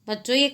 बच्चों ये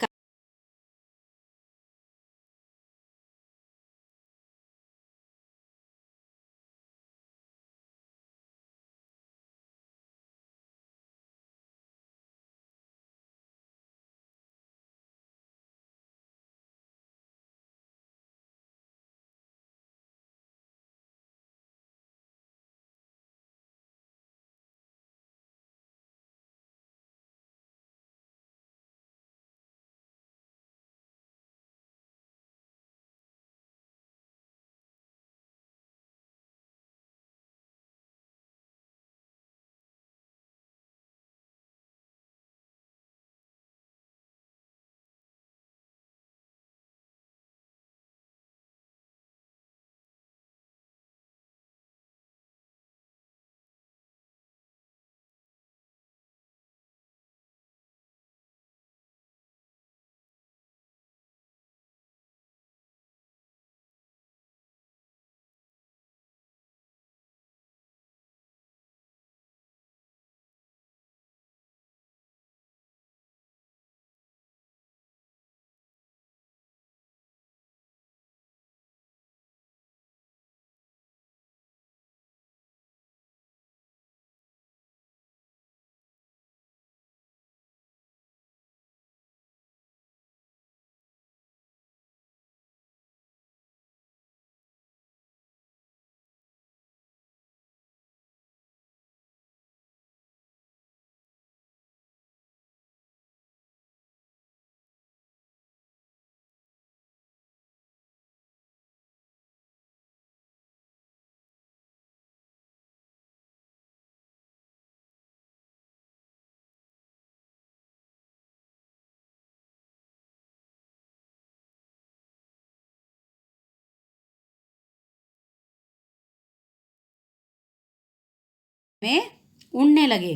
में उड़ने लगे।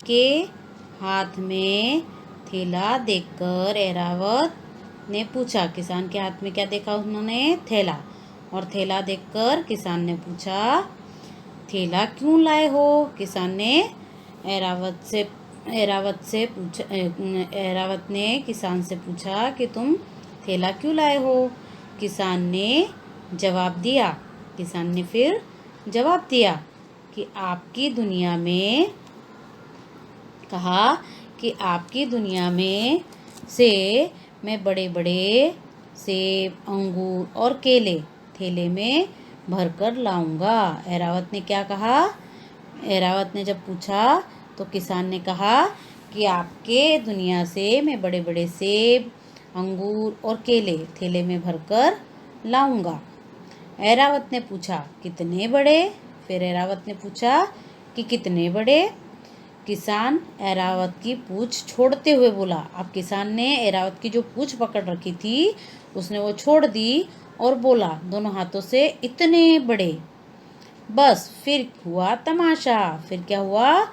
के हाथ में थैला देखकर एरावत ने पूछा, किसान के हाथ में क्या देखा उन्होंने? थैला। और थैला देखकर किसान ने पूछा, थैला क्यों लाए हो? किसान ने एरावत ने किसान से पूछा कि तुम थैला क्यों लाए हो? किसान ने जवाब दिया। किसान ने फिर जवाब दिया कि आपकी दुनिया में कहा कि आपकी दुनिया में से मैं बड़े बड़े सेब, अंगूर और केले थैले में भरकर लाऊंगा। एरावत ने क्या कहा? एरावत ने जब पूछा तो किसान ने कहा कि आपके दुनिया से मैं बड़े बड़े सेब, अंगूर और केले थैले में भरकर लाऊंगा। एरावत ने पूछा, कितने बड़े? फिर एरावत ने पूछा कि कितने बड़े? किसान एरावत की पूंछ छोड़ते हुए बोला। अब किसान ने एरावत की जो पूंछ पकड़ रखी थी उसने वो छोड़ दी और बोला दोनों हाथों से, इतने बड़े। बस फिर हुआ तमाशा। फिर क्या हुआ?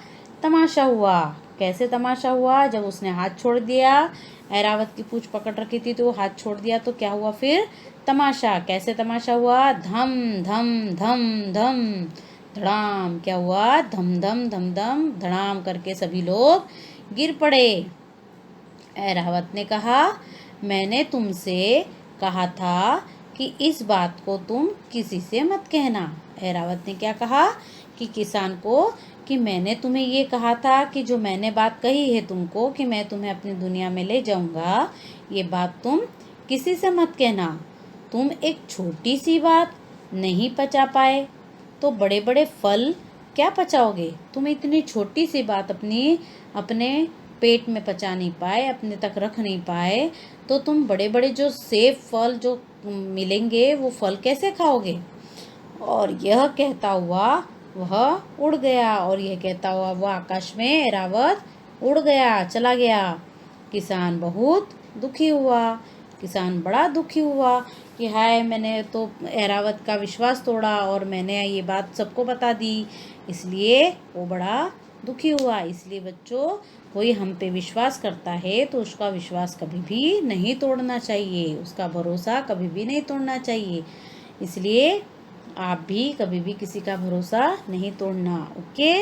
तमाशा हुआ। कैसे तमाशा हुआ? जब उसने हाथ छोड़ दिया, एरावत की पूंछ पकड़ रखी थी तो वो हाथ छोड़ दिया तो क्या हुआ फिर? तमाशा। कैसे तमाशा हुआ? धम धम धम धम धड़ाम। क्या हुआ? धम धम धम धम धड़ाम करके सभी लोग गिर पड़े। एरावत ने कहा, मैंने तुमसे कहा था कि इस बात को तुम किसी से मत कहना। एरावत ने क्या कहा कि किसान को कि मैंने तुम्हें ये कहा था कि जो मैंने बात कही है तुमको कि मैं तुम्हें अपनी दुनिया में ले जाऊंगा, ये बात तुम किसी से मत कहना। तुम एक छोटी सी बात नहीं पचा पाए तो बड़े बड़े फल क्या पचाओगे? तुम इतनी छोटी सी बात अपने पेट में पचा नहीं पाए, अपने तक रख नहीं पाए, तो तुम बड़े बड़े जो सेब फल जो मिलेंगे वो फल कैसे खाओगे? और यह कहता हुआ वह उड़ गया। और यह कहता हुआ वह आकाश में एरावत उड़ गया, चला गया। किसान बहुत दुखी हुआ। किसान बड़ा दुखी हुआ कि हाय, मैंने तो एरावत का विश्वास तोड़ा और मैंने ये बात सबको बता दी, इसलिए वो बड़ा दुखी हुआ। इसलिए बच्चों, कोई हम पे विश्वास करता है तो उसका विश्वास कभी भी नहीं तोड़ना चाहिए, उसका भरोसा कभी भी नहीं तोड़ना चाहिए। इसलिए आप भी कभी भी किसी का भरोसा नहीं तोड़ना। ओके।